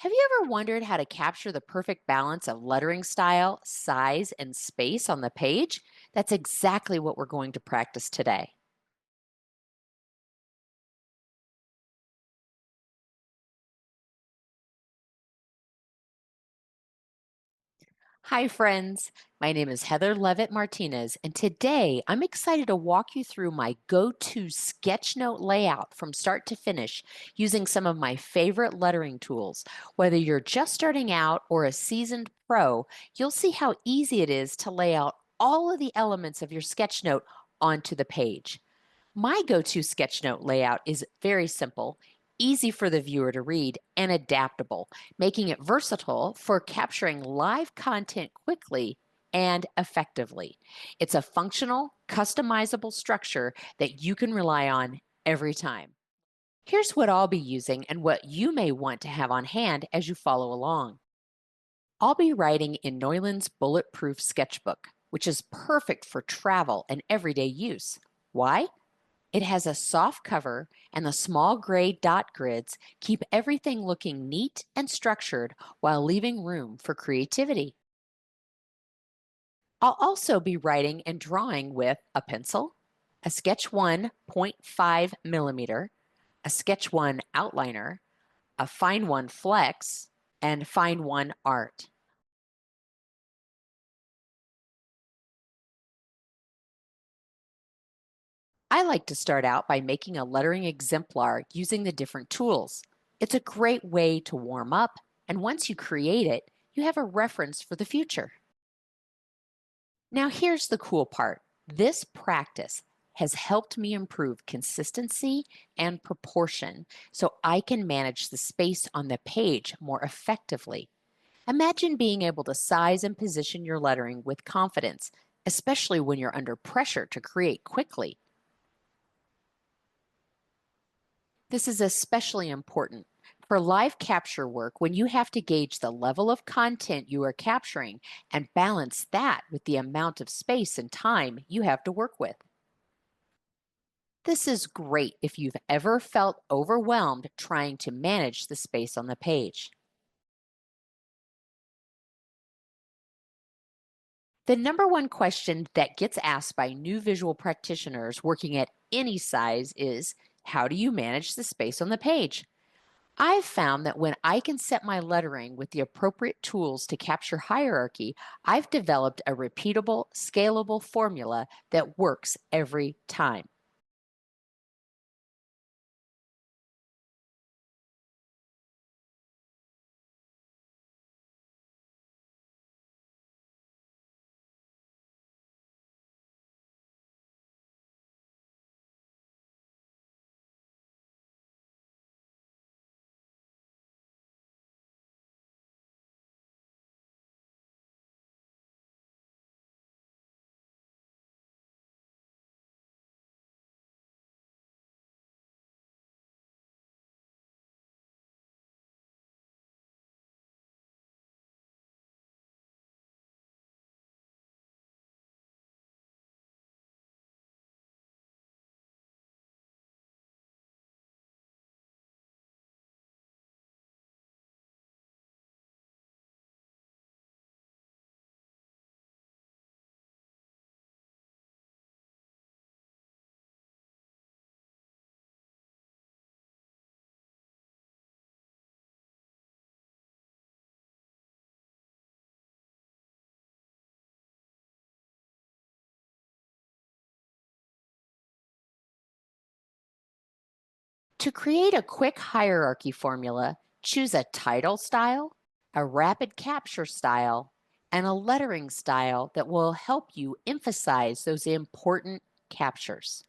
Have you ever wondered how to capture the perfect balance of lettering style, size, and space on the page? That's exactly what we're going to practice today. Hi, friends. My name is Heather Leavitt Martinez, and today I'm excited to walk you through my go to sketchnote layout from start to finish using some of my favorite lettering tools. Whether you're just starting out or a seasoned pro, you'll see how easy it is to lay out all of the elements of your sketchnote onto the page. My go to sketchnote layout is very simple, easy for the viewer to read, and adaptable, making it versatile for capturing live content quickly and effectively. It's a functional, customizable structure that you can rely on every time. Here's what I'll be using and what you may want to have on hand as you follow along. I'll be writing in Neuland's Bulletproof Sketchbook, which is perfect for travel and everyday use. Why? It has a soft cover, and the small gray dot grids keep everything looking neat and structured while leaving room for creativity. I'll also be writing and drawing with a pencil, a Sketch 1.5 millimeter, a Sketch 1 outliner, a Fine 1 Flex, and Fine 1 Art. I like to start out by making a lettering exemplar using the different tools. It's a great way to warm up, and once you create it, you have a reference for the future. Now, here's the cool part. This practice has helped me improve consistency and proportion so I can manage the space on the page more effectively. Imagine being able to size and position your lettering with confidence, especially when you're under pressure to create quickly. This is especially important for live capture work when you have to gauge the level of content you are capturing and balance that with the amount of space and time you have to work with. This is great if you've ever felt overwhelmed trying to manage the space on the page. The number one question that gets asked by new visual practitioners working at any size is, how do you manage the space on the page? I've found that when I can set my lettering with the appropriate tools to capture hierarchy, I've developed a repeatable, scalable formula that works every time. To create a quick hierarchy formula, choose a title style, a rapid capture style, and a lettering style that will help you emphasize those important captures.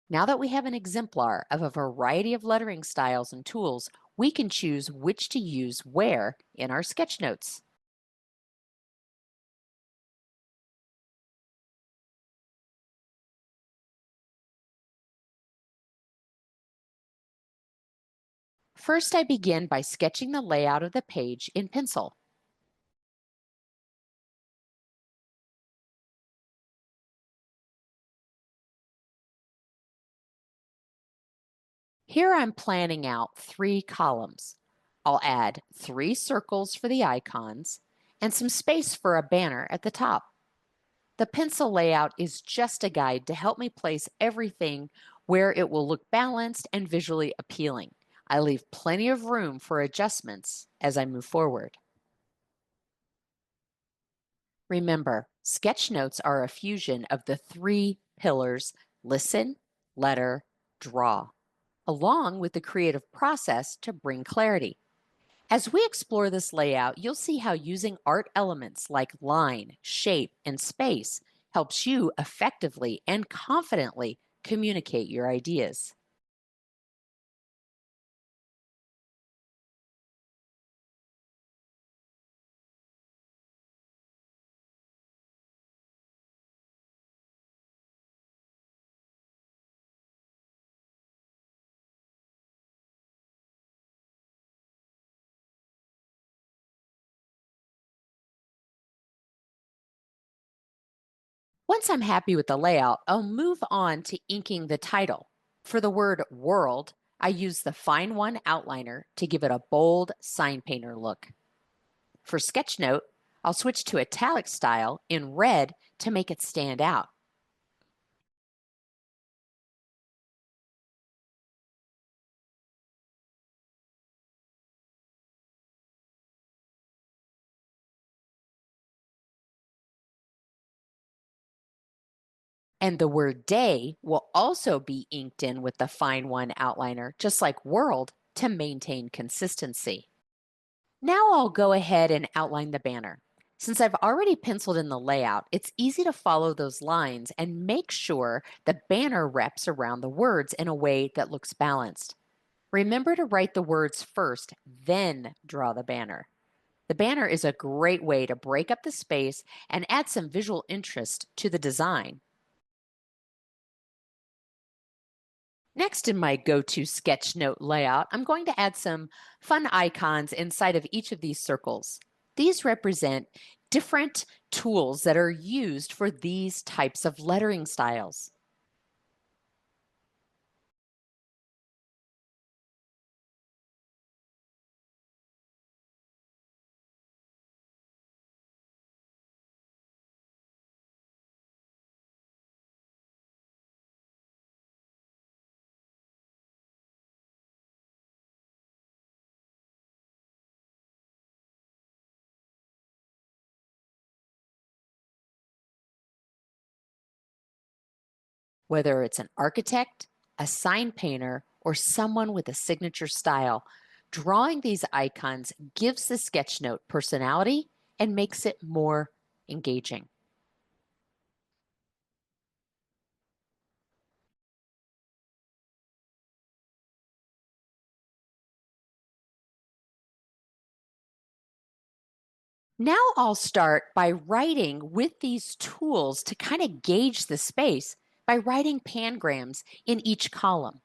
Now that we have an exemplar of a variety of lettering styles and tools, we can choose which to use where in our sketch notes. First, I begin by sketching the layout of the page in pencil. Here I'm planning out 3 columns. I'll add 3 circles for the icons and some space for a banner at the top. The pencil layout is just a guide to help me place everything where it will look balanced and visually appealing. I leave plenty of room for adjustments as I move forward. Remember, sketch notes are a fusion of the 3 pillars: listen, letter, draw, along with the creative process to bring clarity. As we explore this layout, you'll see how using art elements like line, shape, and space helps you effectively and confidently communicate your ideas. Once I'm happy with the layout, I'll move on to inking the title. For the word world, I use the Fine One outliner to give it a bold sign painter look. For Sketchnote, I'll switch to italic style in red to make it stand out. And the word day will also be inked in with the Fine One outliner, just like world, to maintain consistency. Now I'll go ahead and outline the banner. Since I've already penciled in the layout, it's easy to follow those lines and make sure the banner wraps around the words in a way that looks balanced. Remember to write the words first, then draw the banner. The banner is a great way to break up the space and add some visual interest to the design. Next in my go-to sketchnote layout, I'm going to add some fun icons inside of each of these circles. These represent different tools that are used for these types of lettering styles. Whether it's an architect, a sign painter, or someone with a signature style, drawing these icons gives the sketchnote personality and makes it more engaging. Now I'll start by writing with these tools to kind of gauge the space by writing pangrams in each column.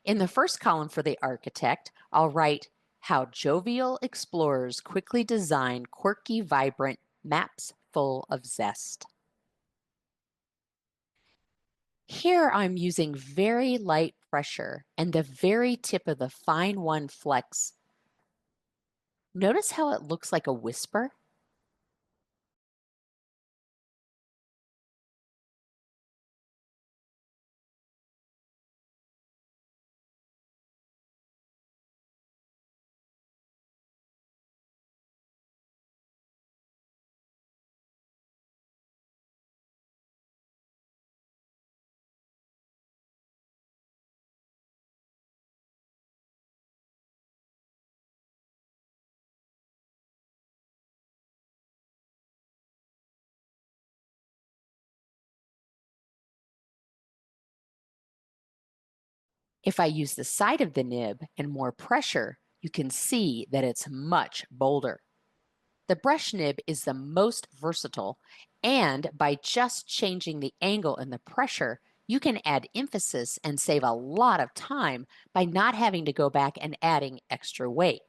In the first column for the architect, I'll write how jovial explorers quickly design quirky, vibrant maps full of zest. Here I'm using very light pressure and the very tip of the Fine One flex. Notice how it looks like a whisper? If I use the side of the nib and more pressure, you can see that it's much bolder. The brush nib is the most versatile, and by just changing the angle and the pressure, you can add emphasis and save a lot of time by not having to go back and adding extra weight.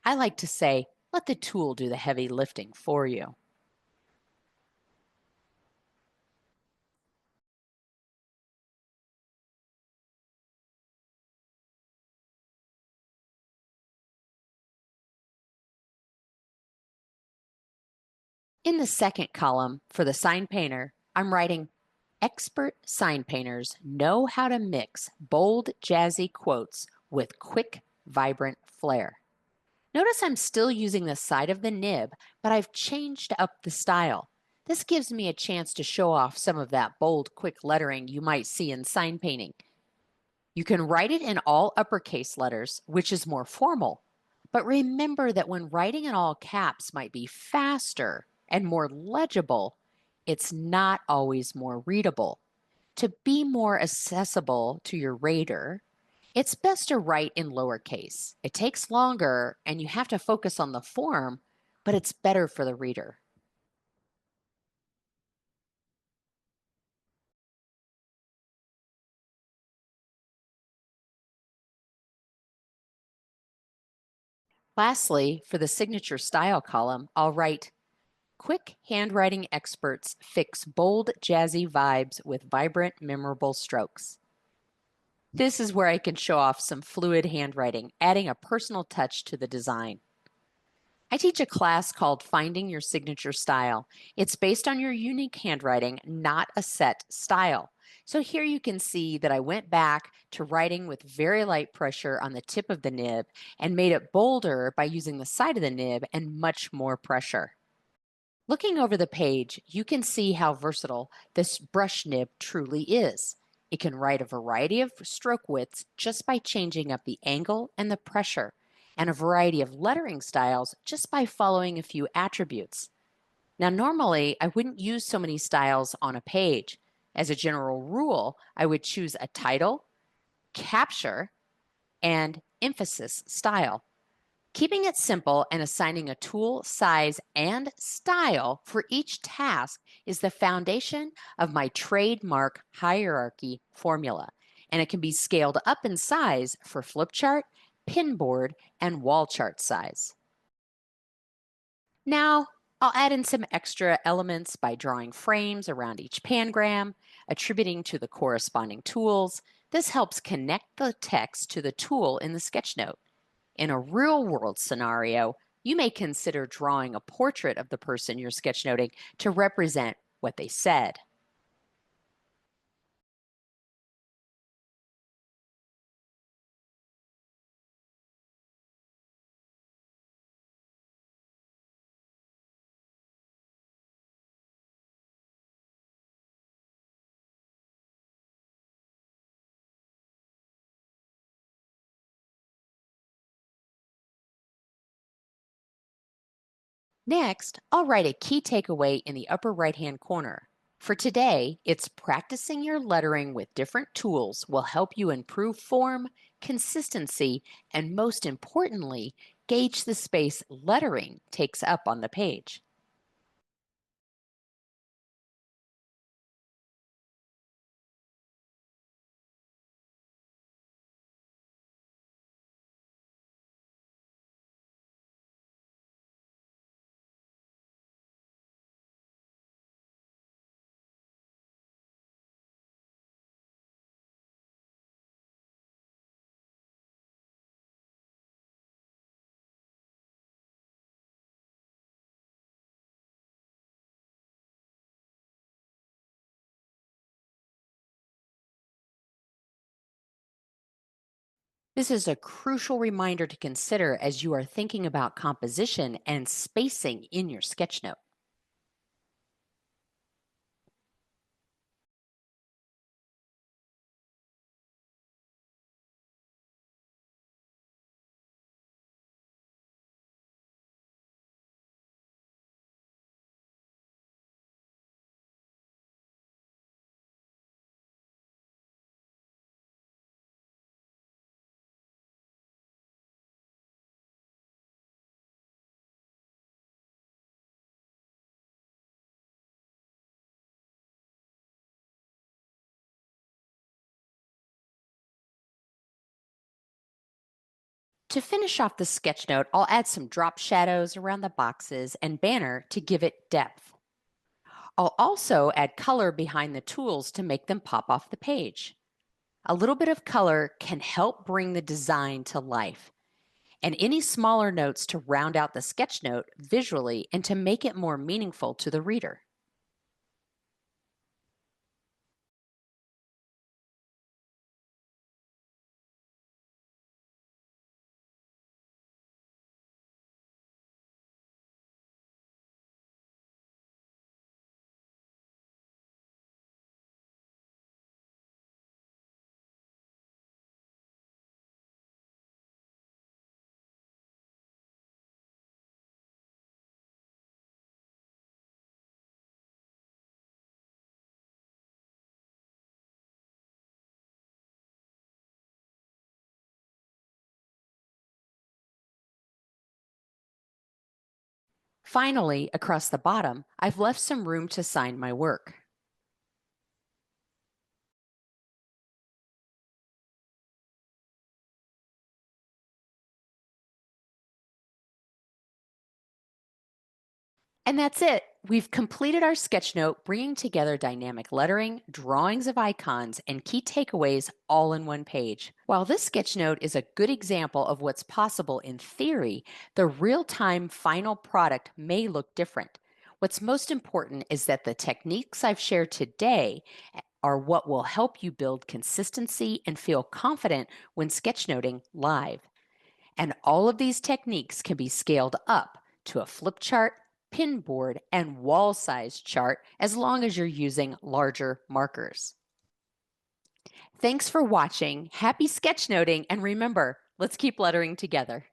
I like to say, let the tool do the heavy lifting for you. In the second column for the sign painter, I'm writing, expert sign painters know how to mix bold, jazzy quotes with quick, vibrant flair. Notice I'm still using the side of the nib, but I've changed up the style. This gives me a chance to show off some of that bold, quick lettering you might see in sign painting. You can write it in all uppercase letters, which is more formal. But remember that when writing in all caps might be faster and more legible, it's not always more readable. To be more accessible to your reader, it's best to write in lowercase. It takes longer and you have to focus on the form, but it's better for the reader. Lastly, for the signature style column, I'll write, quick handwriting experts fix bold, jazzy vibes with vibrant, memorable strokes. This is where I can show off some fluid handwriting, adding a personal touch to the design. I teach a class called Finding Your Signature Style. It's based on your unique handwriting, not a set style. So here you can see that I went back to writing with very light pressure on the tip of the nib and made it bolder by using the side of the nib and much more pressure. Looking over the page, you can see how versatile this brush nib truly is. It can write a variety of stroke widths just by changing up the angle and the pressure, and a variety of lettering styles just by following a few attributes. Now, normally, I wouldn't use so many styles on a page. As a general rule, I would choose a title, capture, and emphasis style. Keeping it simple and assigning a tool, size, and style for each task is the foundation of my trademark hierarchy formula, and it can be scaled up in size for flip chart, pinboard, and wall chart size. Now, I'll add in some extra elements by drawing frames around each pangram, attributing to the corresponding tools. This helps connect the text to the tool in the sketchnote. In a real-world scenario, you may consider drawing a portrait of the person you're sketchnoting to represent what they said. Next, I'll write a key takeaway in the upper right-hand corner. For today, it's practicing your lettering with different tools will help you improve form, consistency, and most importantly, gauge the space lettering takes up on the page. This is a crucial reminder to consider as you are thinking about composition and spacing in your sketchnote. To finish off the sketchnote, I'll add some drop shadows around the boxes and banner to give it depth. I'll also add color behind the tools to make them pop off the page. A little bit of color can help bring the design to life. and any smaller notes to round out the sketch note visually and to make it more meaningful to the reader. Finally, across the bottom, I've left some room to sign my work. And that's it. We've completed our sketch note, bringing together dynamic lettering, drawings of icons, and key takeaways all in one page. While this sketch note is a good example of what's possible in theory, the real-time final product may look different. What's most important is that the techniques I've shared today are what will help you build consistency and feel confident when sketchnoting live. And all of these techniques can be scaled up to a flip chart, pin board, and wall size chart as long as you're using larger markers. Thanks for watching. Happy sketchnoting, and remember, let's keep lettering together.